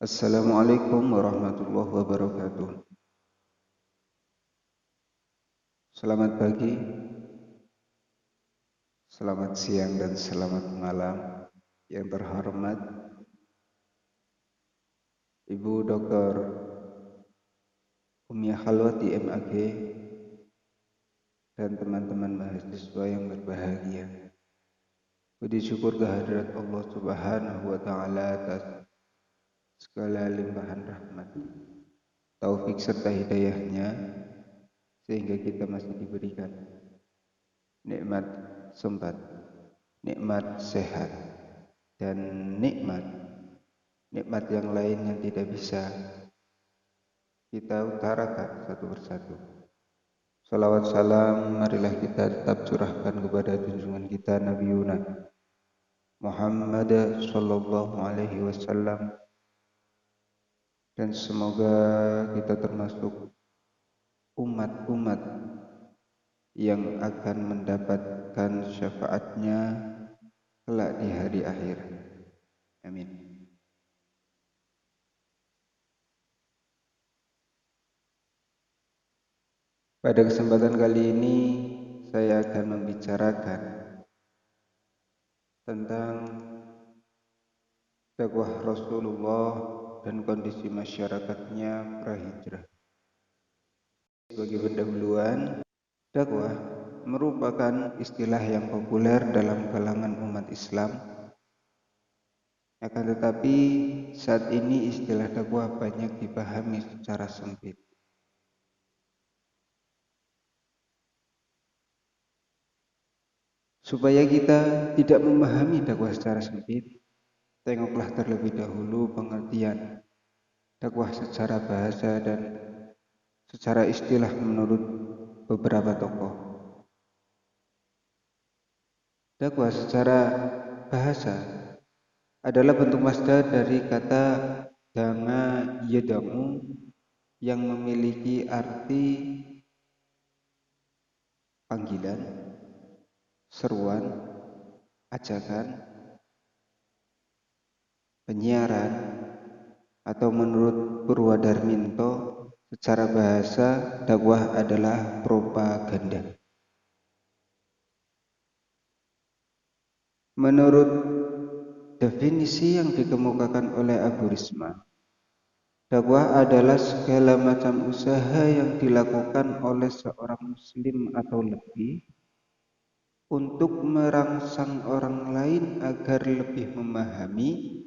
Assalamualaikum warahmatullahi wabarakatuh. Selamat pagi, selamat siang, dan selamat malam. Yang terhormat Ibu Dr. Umia Khalwati MAG dan teman-teman mahasiswa yang berbahagia. Puji syukur kehadirat Allah Subhanahu wa Ta'ala atas segala limpahan rahmat, taufik serta hidayahnya, sehingga kita masih diberikan nikmat sempat, nikmat sehat, dan nikmat yang lain yang tidak bisa kita utarakan satu persatu. Salawat salam marilah kita tetap curahkan kepada junjungan kita Nabi Yunus Muhammad sallallahu alaihi wasallam, dan semoga kita termasuk umat-umat yang akan mendapatkan syafaatnya kelak di hari akhir. Amin. Pada kesempatan kali ini saya akan membicarakan tentang dakwah Rasulullah dan kondisi masyarakatnya prahijrah. Sebagai pendahuluan, dakwah merupakan istilah yang populer dalam kalangan umat Islam. Akan tetapi saat ini istilah dakwah banyak dipahami secara sempit. Supaya kita tidak memahami dakwah secara sempit, tengoklah terlebih dahulu pengertian dakwah secara bahasa dan secara istilah menurut beberapa tokoh. Dakwah secara bahasa adalah bentuk masdar dari kata danga yadamu yang memiliki arti panggilan, seruan, ajakan, penyiaran, atau menurut Purwadarminto secara bahasa dakwah adalah propaganda. Menurut definisi yang dikemukakan oleh Abu Risma, dakwah adalah segala macam usaha yang dilakukan oleh seorang muslim atau lebih untuk merangsang orang lain agar lebih memahami,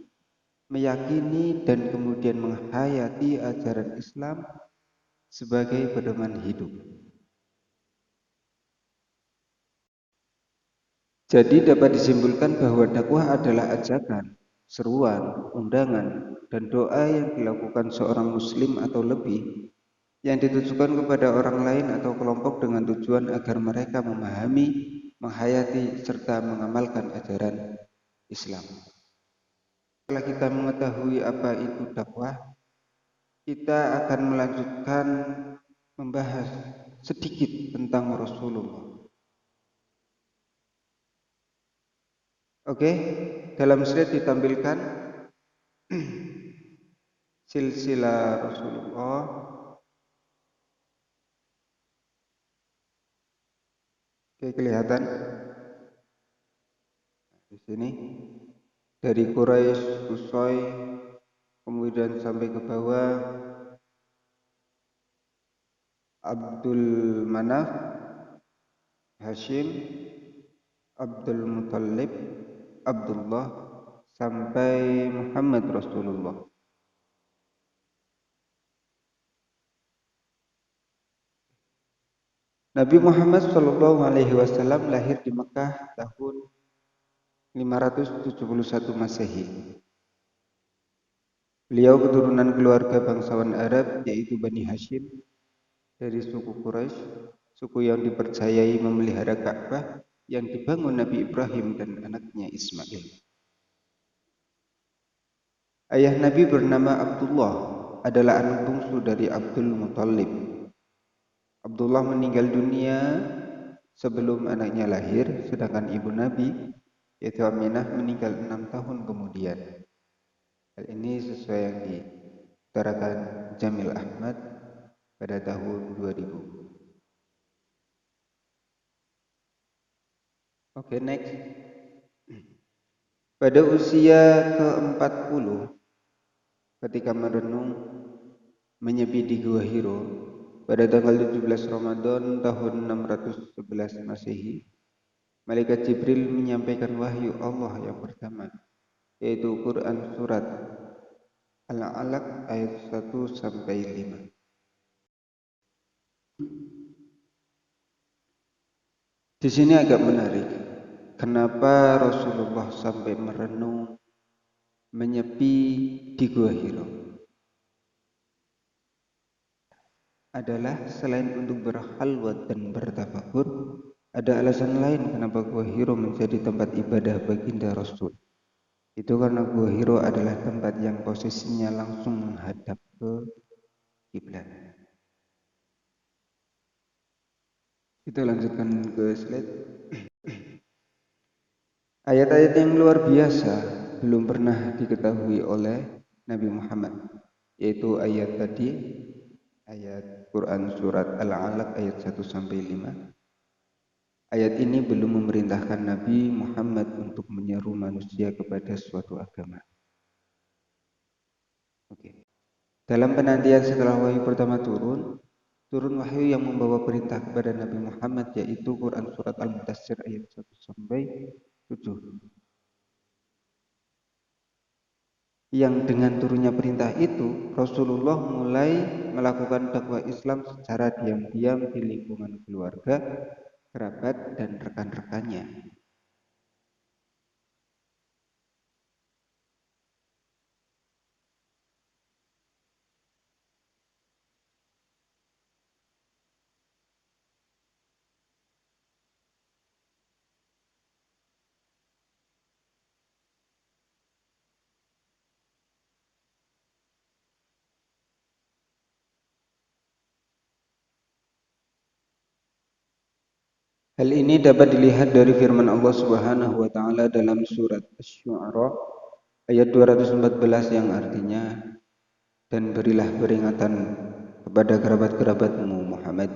meyakini, dan kemudian menghayati ajaran Islam sebagai pedoman hidup. Jadi dapat disimpulkan bahwa dakwah adalah ajakan, seruan, undangan, dan doa yang dilakukan seorang muslim atau lebih yang ditujukan kepada orang lain atau kelompok dengan tujuan agar mereka memahami, menghayati, serta mengamalkan ajaran Islam. Setelah kita mengetahui apa itu dakwah, kita akan melanjutkan membahas sedikit tentang Rasulullah. Oke, dalam slide ditampilkan silsilah Rasulullah. Oke, kelihatan di sini dari Quraisy, Qusay, kemudian sampai ke bawah Abdul Manaf, Hashim, Abdul Muttalib, Abdullah, sampai Muhammad Rasulullah. Nabi Muhammad SAW lahir di Mekah tahun 571 Masehi. Beliau keturunan keluarga bangsawan Arab yaitu Bani Hashim dari suku Quraisy, suku yang dipercayai memelihara Ka'bah yang dibangun Nabi Ibrahim dan anaknya Ismail. Ayah Nabi bernama Abdullah, adalah anak bungsu dari Abdul Muttalib. Abdullah meninggal dunia sebelum anaknya lahir, sedangkan ibu Nabi, yaitu Aminah, meninggal 6 tahun kemudian. Hal ini sesuai yang diutarakan Jamil Ahmad pada tahun 2000. Oke, next. Pada usia ke-40, ketika merenung menyepi di Gua Hiro, pada tanggal 17 Ramadan tahun 611 Masehi, Malaikat Jibril menyampaikan wahyu Allah yang pertama, yaitu Quran surat Al-Alaq ayat 1 sampai 5. Di sini agak menarik. Kenapa Rasulullah sampai merenung menyepi di Gua Hiro? Adalah selain untuk berhalwat dan bertafakur, ada alasan lain kenapa Gua Hiro menjadi tempat ibadah baginda Rasul. Itu karena Gua Hiro adalah tempat yang posisinya langsung menghadap ke kiblat. Kita lanjutkan ke slide. Ayat-ayat yang luar biasa belum pernah diketahui oleh Nabi Muhammad, yaitu ayat tadi, ayat Quran surat Al-Alaq ayat 1 sampai 5. Ayat ini belum memerintahkan Nabi Muhammad untuk menyeru manusia kepada suatu agama. Oke. Dalam penantian setelah wahyu pertama turun wahyu yang membawa perintah kepada Nabi Muhammad, yaitu Quran surat Al-Mudaththir ayat 1 sampai 7. Yang dengan turunnya perintah itu, Rasulullah mulai melakukan dakwah Islam secara diam-diam di lingkungan keluarga, kerabat, dan rekan-rekannya. Hal ini dapat dilihat dari firman Allah Subhanahu wa taala dalam surat Asy-Syu'ara ayat 214 yang artinya, dan berilah peringatan kepada kerabat-kerabatmu Muhammad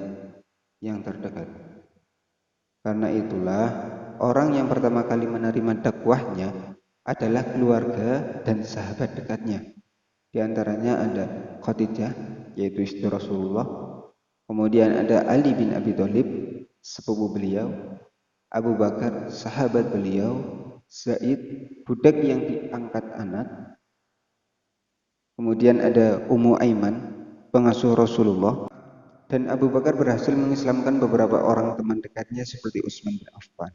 yang terdekat. Karena itulah orang yang pertama kali menerima dakwahnya adalah keluarga dan sahabat dekatnya. Di antaranya ada Khadijah, yaitu istri Rasulullah. Kemudian ada Ali bin Abi Thalib, sepupu beliau. Abu Bakar, sahabat beliau. Zaid, budak yang diangkat anak. Kemudian ada Ummu Aiman, pengasuh Rasulullah. Dan Abu Bakar berhasil mengislamkan beberapa orang teman dekatnya seperti Utsman bin Affan,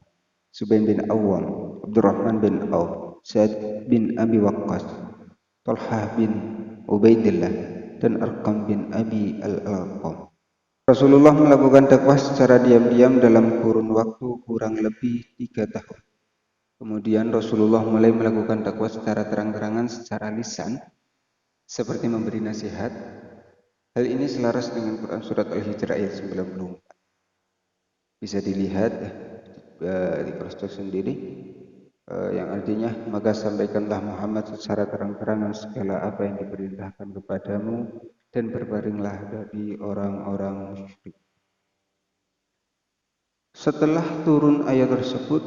Zubair bin Awwam, Abdurrahman bin Auf, Sa'ad bin Abi Waqqas, Talhah bin Ubaidillah, dan Arqam bin Abi al-Alqam. Rasulullah melakukan dakwah secara diam-diam dalam kurun waktu kurang lebih 3 tahun. Kemudian Rasulullah mulai melakukan dakwah secara terang-terangan secara lisan, seperti memberi nasihat. Hal ini selaras dengan Quran surat Al-Hijr ayat 94. Bisa dilihat di cross sendiri, yang artinya, maka sampaikanlah Muhammad secara terang-terangan segala apa yang diperintahkan kepadamu dan berbaringlah dari orang-orang musyrik. Setelah turun ayat tersebut,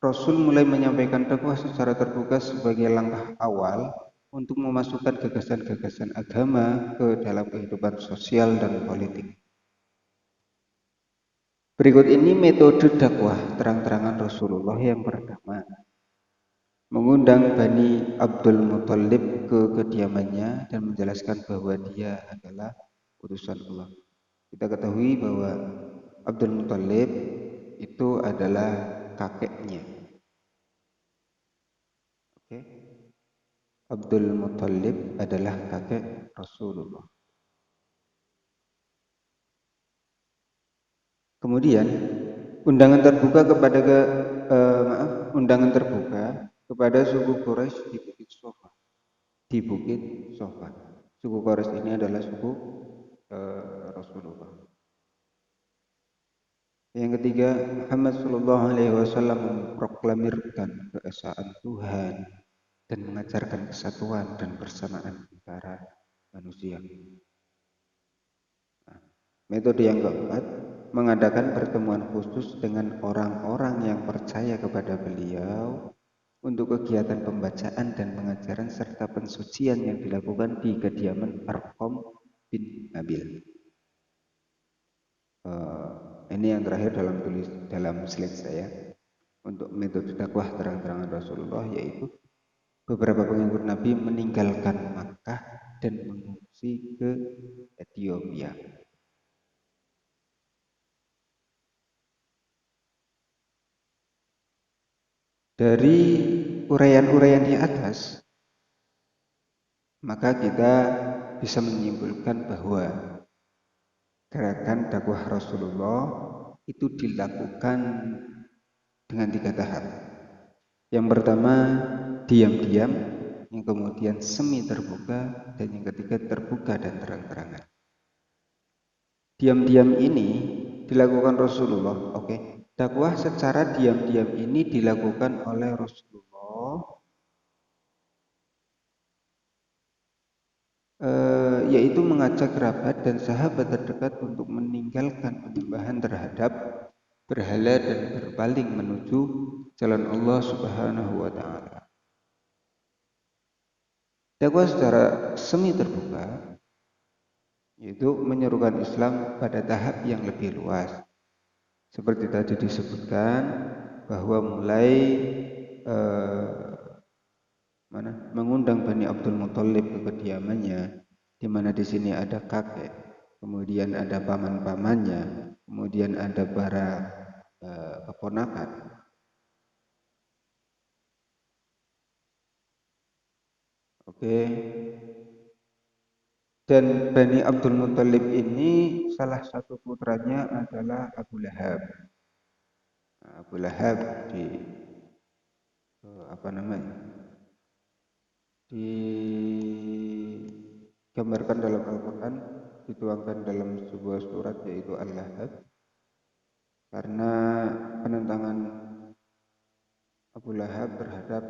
Rasul mulai menyampaikan dakwah secara terbuka sebagai langkah awal untuk memasukkan gagasan-gagasan agama ke dalam kehidupan sosial dan politik. Berikut ini metode dakwah terang-terangan Rasulullah yang pertama. Mengundang Bani Abdul Muthalib ke kediamannya dan menjelaskan bahwa dia adalah utusan Allah. Kita ketahui bahwa Abdul Muthalib itu adalah kakeknya. Oke. Abdul Muthalib adalah kakek Rasulullah. Kemudian undangan terbuka kepada suku Quraisy di Bukit Sofa. Di Bukit Sofa. Suku Quraisy ini adalah suku Rasulullah. Yang ketiga, Muhammad Shallallahu Alaihi Wasallam memproklamirkan keesaan Tuhan. dan mengajarkan kesatuan dan bersamaan antara manusia. Nah, metode yang keempat, mengadakan pertemuan khusus dengan orang-orang yang percaya kepada beliau untuk kegiatan pembacaan dan pengajaran serta pensucian yang dilakukan di kediaman Arqam bin Nabil. Ini yang terakhir dalam slide saya untuk metode dakwah terang-terangan Rasulullah, yaitu beberapa pengikut Nabi meninggalkan Makkah dan mengungsi ke Ethiopia. Dari uraian-uraian di atas, maka kita bisa menyimpulkan bahwa gerakan dakwah Rasulullah itu dilakukan dengan 3 tahap. Yang pertama, diam-diam, yang kemudian semi terbuka, dan yang ketiga terbuka dan terang-terangan. Diam-diam ini dilakukan Rasulullah, oke. Dakwah secara diam-diam ini dilakukan oleh Rasulullah, yaitu mengajak kerabat dan sahabat terdekat untuk meninggalkan penyembahan terhadap berhala dan berpaling menuju jalan Allah Subhanahu wa taala. Dakwah secara semi terbuka yaitu menyerukan Islam pada tahap yang lebih luas. Seperti tadi disebutkan bahwa mulai mengundang Bani Abdul Muthalib ke kediamannya, di mana di sini ada kakek, kemudian ada paman-pamannya, kemudian ada para keponakan. Oke. Dan Bani Abdul Muthalib ini salah satu putranya adalah Abu Lahab. Abu Lahab digambarkan dalam Al-Quran, dituangkan dalam sebuah surat yaitu Al-Lahab, karena penentangan Abu Lahab terhadap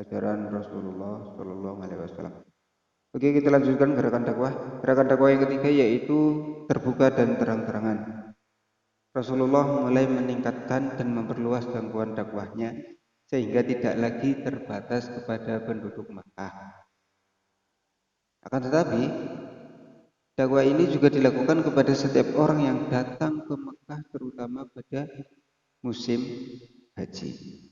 ajaran Rasulullah Shallallahu Alaihi Wasallam. Oke, kita lanjutkan gerakan dakwah. Gerakan dakwah yang ketiga yaitu terbuka dan terang-terangan. Rasulullah mulai meningkatkan dan memperluas jangkauan dakwahnya sehingga tidak lagi terbatas kepada penduduk Makkah. Akan tetapi, dakwah ini juga dilakukan kepada setiap orang yang datang ke Makkah, terutama pada musim haji.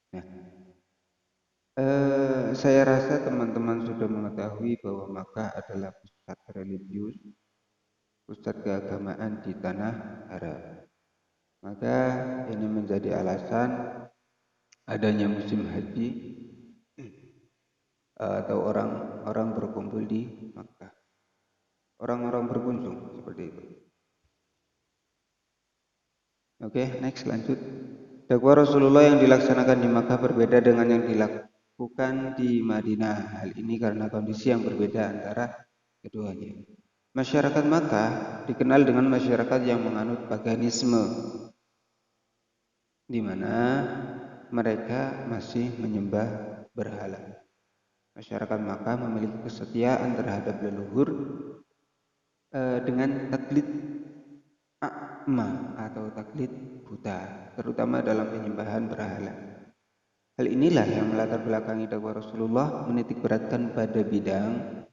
Nah, saya rasa teman-teman sudah mengetahui bahwa Makkah adalah pusat religius, pusat keagamaan di tanah Arab. Maka ini menjadi alasan adanya musim haji atau orang-orang berkumpul di Makkah. Orang-orang berkunjung seperti itu. Oke, next lanjut. Dakwah Rasulullah yang dilaksanakan di Makkah berbeda dengan yang dilakukan di Madinah. Hal ini karena kondisi yang berbeda antara keduanya. Masyarakat Makkah dikenal dengan masyarakat yang menganut paganisme, di mana mereka masih menyembah berhala. Masyarakat Makkah memiliki kesetiaan terhadap leluhur dengan taklid a'ma atau taklid buta, terutama dalam penyembahan berhala. Hal inilah yang melatar belakangi dakwah Rasulullah menitik beratkan pada bidang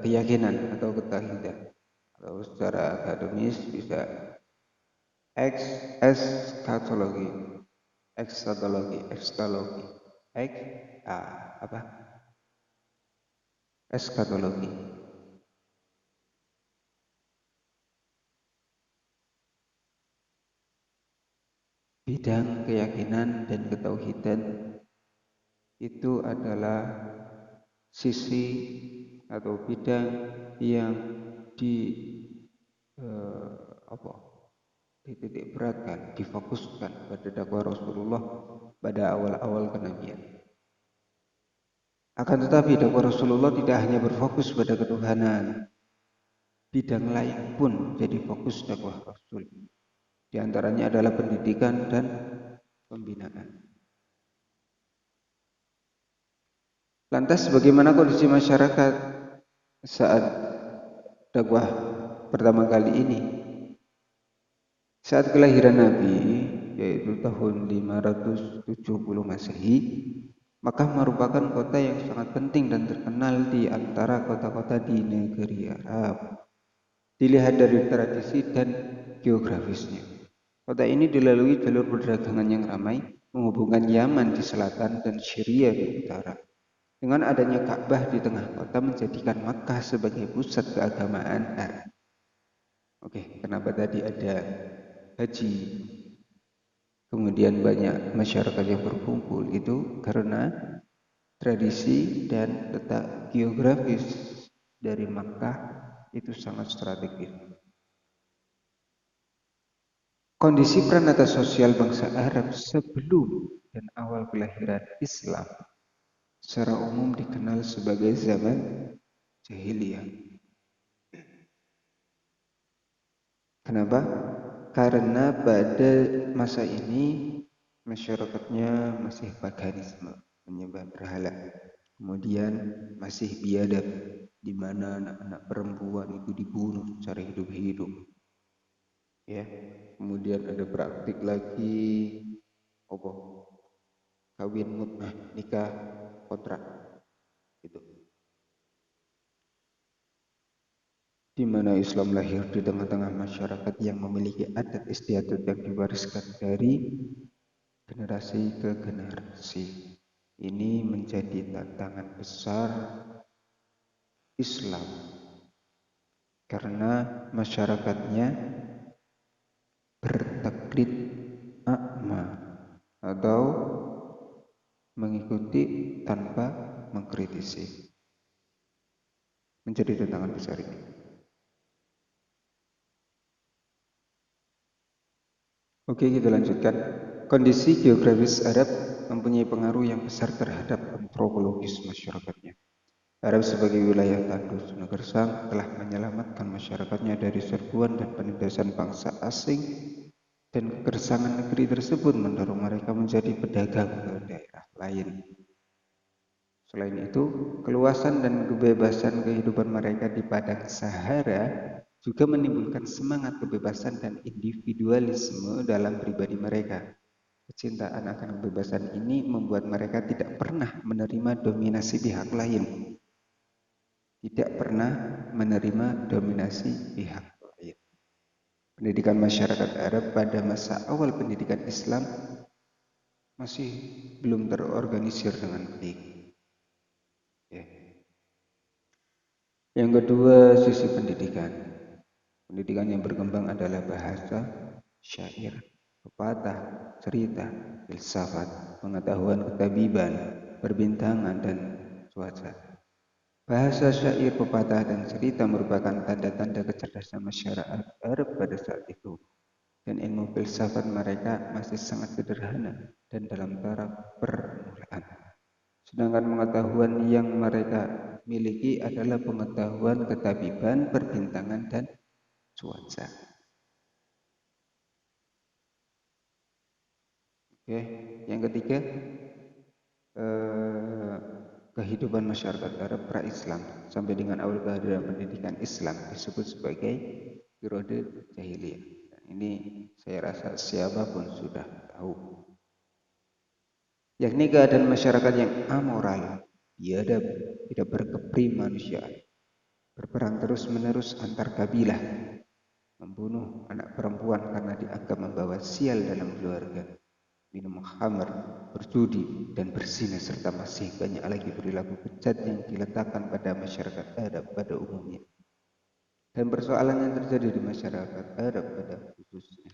keyakinan atau ketauhidan, atau secara akademis bisa ekskatologi, eskatologi. Bidang keyakinan dan ketauhidan itu adalah sisi atau bidang yang dititik beratkan, difokuskan pada dakwah Rasulullah pada awal-awal kenabian. Akan tetapi dakwah Rasulullah tidak hanya berfokus pada ketuhanan, bidang lain pun jadi fokus dakwah Rasul. Di antaranya adalah pendidikan dan pembinaan. Lantas bagaimana kondisi masyarakat saat dakwah pertama kali ini? Saat kelahiran Nabi, yaitu tahun 570 Masehi, Makkah merupakan kota yang sangat penting dan terkenal di antara kota-kota di negeri Arab. Dilihat dari tradisi dan geografisnya. Kota ini dilalui jalur perdagangan yang ramai, menghubungkan Yaman di selatan dan Syria di utara. Dengan adanya Ka'bah di tengah kota menjadikan Makkah sebagai pusat keagamaan Arab. Oke, kenapa tadi ada haji, kemudian banyak masyarakat yang berkumpul? Itu karena tradisi dan letak geografis dari Makkah itu sangat strategis. Kondisi pranata sosial bangsa Arab sebelum dan awal kelahiran Islam secara umum dikenal sebagai zaman jahiliyah. Kenapa? Karena pada masa ini masyarakatnya masih paganisme, menyembah berhala. Kemudian masih biadab, di mana anak-anak perempuan itu dibunuh secara hidup-hidup. Ya, kemudian ada praktik lagi kawin mut'ah, nikah kontrak, gitu. Di mana Islam lahir di tengah-tengah masyarakat yang memiliki adat istiadat yang diwariskan dari generasi ke generasi. Ini menjadi tantangan besar Islam karena masyarakatnya bertaklid a'ma atau mengikuti tanpa mengkritisi. Menjadi tantangan besar ini. Oke, kita lanjutkan. Kondisi geografis Arab mempunyai pengaruh yang besar terhadap antropologis masyarakatnya. Arab sebagai wilayah tandus negara gersang telah menyelamatkan masyarakatnya dari serbuan dan penindasan bangsa asing, dan kegersangan negeri tersebut mendorong mereka menjadi pedagang ke daerah lain. Selain itu, keluasan dan kebebasan kehidupan mereka di padang Sahara juga menimbulkan semangat kebebasan dan individualisme dalam pribadi mereka. Kecintaan akan kebebasan ini membuat mereka tidak pernah menerima dominasi pihak lain. Tidak pernah menerima dominasi pihak lain. Pendidikan masyarakat Arab pada masa awal pendidikan Islam masih belum terorganisir dengan baik. Ya. Yang kedua, sisi pendidikan. Pendidikan yang berkembang adalah bahasa, syair, pepatah, cerita, filsafat, pengetahuan ketabiban, perbintangan, dan cuaca. Bahasa, syair, pepatah, dan cerita merupakan tanda-tanda kecerdasan masyarakat Arab pada saat itu. Dan ilmu filsafat mereka masih sangat sederhana dan dalam taraf permulaan. Sedangkan pengetahuan yang mereka miliki adalah pengetahuan ketabiban, perbintangan, dan cuaca. Oke, yang ketiga, kehidupan masyarakat Arab pra-Islam sampai dengan awal kehadiran pendidikan Islam disebut sebagai periode jahiliyah. Ini saya rasa siapapun sudah tahu. Yakni keadaan masyarakat yang amoral, biadab, tidak berkeprimanusiaan, berperang terus-menerus antar kabilah, membunuh anak perempuan karena dianggap membawa sial dalam keluarga, minum khamr, berjudi, dan berzina, serta masih banyak lagi perilaku bejat yang diletakkan pada masyarakat Arab pada umumnya, dan persoalan yang terjadi di masyarakat Arab pada khususnya.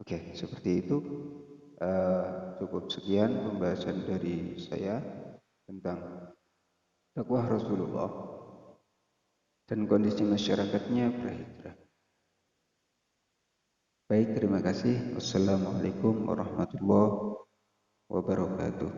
Oke, seperti itu. Cukup sekian pembahasan dari saya tentang dakwah Rasulullah dan kondisi masyarakatnya prahijrah. Baik, terima kasih. Wassalamualaikum warahmatullahi wabarakatuh.